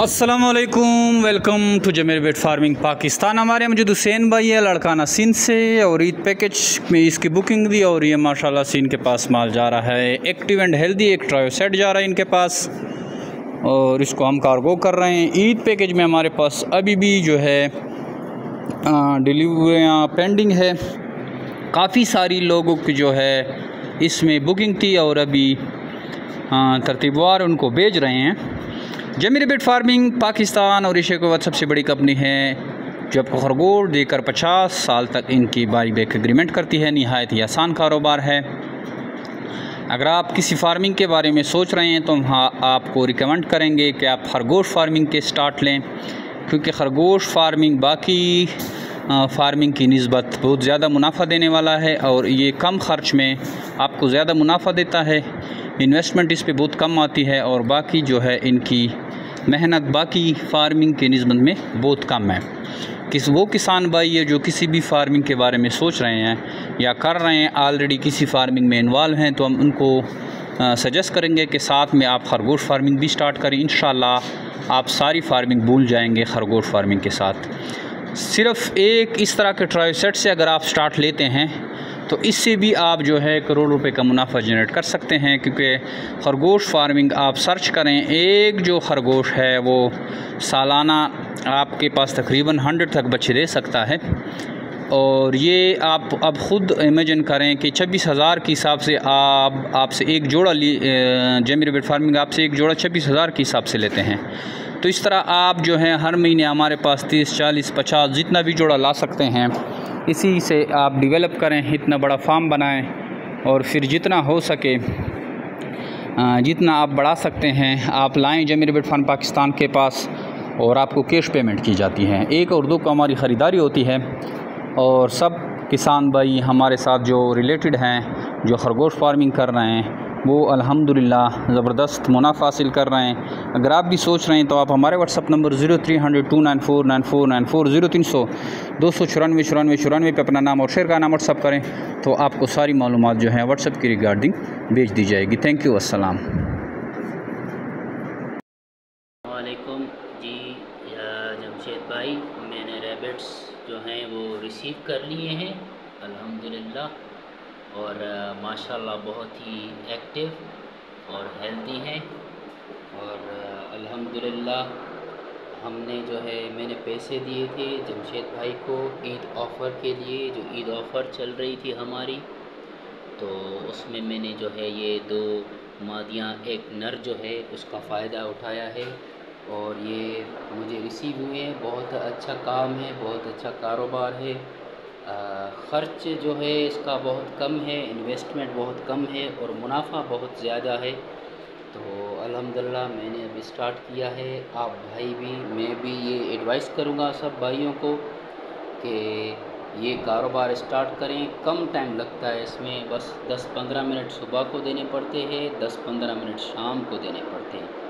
अस्सलामुअलैकुम, welcome to Zameer बेट farming Pakistan. हमारे मौजूद हुसैन भाई है लड़काना सिंध से, और ईद पैकेज में इसकी बुकिंग दी और ये माशाल्लाह से इनके पास माल जा रहा है। एक्टिव एंड हेल्दी एक ट्रायो सेट जा रहा है इनके पास और इसको हम कार्गो कर रहे हैं। ईद पैकेज में हमारे पास अभी भी जो है डिलीवरियाँ पेंडिंग है। काफ़ी सारी लोगों की जो है इसमें बुकिंग थी और अभी तरतीबवार उनको भेज रहे हैं। जमीर बेट फार्मिंग पाकिस्तान और एशिया की सबसे बड़ी कंपनी है जो आपको खरगोश देकर 50 साल तक इनकी बाई बैक एग्रीमेंट करती है। नहायत ही आसान कारोबार है। अगर आप किसी फार्मिंग के बारे में सोच रहे हैं तो हम आपको रिकमेंड करेंगे कि आप खरगोश फार्मिंग के स्टार्ट लें, क्योंकि खरगोश फार्मिंग बाकी फार्मिंग की निस्बत बहुत ज़्यादा मुनाफा देने वाला है और ये कम ख़र्च में आपको ज़्यादा मुनाफा देता है। इन्वेस्टमेंट इस पे बहुत कम आती है और बाकी जो है इनकी मेहनत बाकी फार्मिंग की निस्बत में बहुत कम है। वो किसान भाई है जो किसी भी फार्मिंग के बारे में सोच रहे हैं या कर रहे हैं, ऑलरेडी किसी फार्मिंग में इन्वॉल्व हैं, तो हम उनको सजेस्ट करेंगे कि साथ में आप खरगोश फार्मिंग भी स्टार्ट करें। इंशाल्लाह आप सारी फार्मिंग भूल जाएंगे खरगोश फार्मिंग के साथ। सिर्फ़ एक इस तरह के ट्रायल सेट से अगर आप स्टार्ट लेते हैं तो इससे भी आप जो है करोड़ रुपए का मुनाफा जनरेट कर सकते हैं, क्योंकि खरगोश फार्मिंग आप सर्च करें, एक जो खरगोश है वो सालाना आपके पास तकरीबन 100 तक बच्चे दे सकता है। और ये आप अब ख़ुद इमेजिन करें कि 26,000 के हिसाब से आपसे एक जोड़ा जमीर बेट फार्मिंग आपसे एक जोड़ा 26,000 के हिसाब से लेते हैं। तो इस तरह आप जो है हर महीने हमारे पास 30, 40, 50 जितना भी जोड़ा ला सकते हैं। इसी से आप डेवलप करें, इतना बड़ा फार्म बनाएं और फिर जितना हो सके जितना आप बढ़ा सकते हैं आप लाएं जमीर बेट फार्म पाकिस्तान के पास, और आपको कैश पेमेंट की जाती है। 1 और 2 को हमारी ख़रीदारी होती है और सब किसान भाई हमारे साथ जो रिलेटेड हैं जो खरगोश फार्मिंग कर रहे हैं वो अल्हम्दुलिल्लाह ज़बरदस्त मुनाफा हासिल कर रहे हैं। अगर आप भी सोच रहे हैं तो आप हमारे व्हाट्सअप नंबर 0300 294 9494 0300 294 94 94 पे अपना नाम और शहर का नाम व्हाट्सअप करें तो आपको सारी मालूमात जो है व्हाट्सअप की रिगार्डिंग भेज दी जाएगी। थैंक यू, अस्सलाम वालेकुम जी। जमशेद भाई, मैंने रैबिट्स जो हैं वो रिसीव कर लिए हैं अल्हम्दुलिल्लाह, और माशाल्लाह बहुत ही एक्टिव और हेल्दी हैं। और अल्हम्दुलिल्लाह हमने जो है मैंने पैसे दिए थे जमशेद भाई को ईद ऑफ़र के लिए, जो ईद ऑफ़र चल रही थी हमारी, तो उसमें मैंने जो है ये 2 मादियाँ एक नर जो है उसका फ़ायदा उठाया है और ये मुझे रिसीव हुए हैं। बहुत अच्छा काम है, बहुत अच्छा कारोबार है। ख़र्च जो है इसका बहुत कम है, इन्वेस्टमेंट बहुत कम है और मुनाफा बहुत ज़्यादा है। तो अल्हम्दुलिल्लाह मैंने अभी स्टार्ट किया है। आप भाई भी, मैं भी ये एडवाइस करूँगा सब भाइयों को कि ये कारोबार स्टार्ट करें। कम टाइम लगता है इसमें, बस 10-15 मिनट सुबह को देने पड़ते हैं, 10-15 मिनट शाम को देने पड़ते हैं।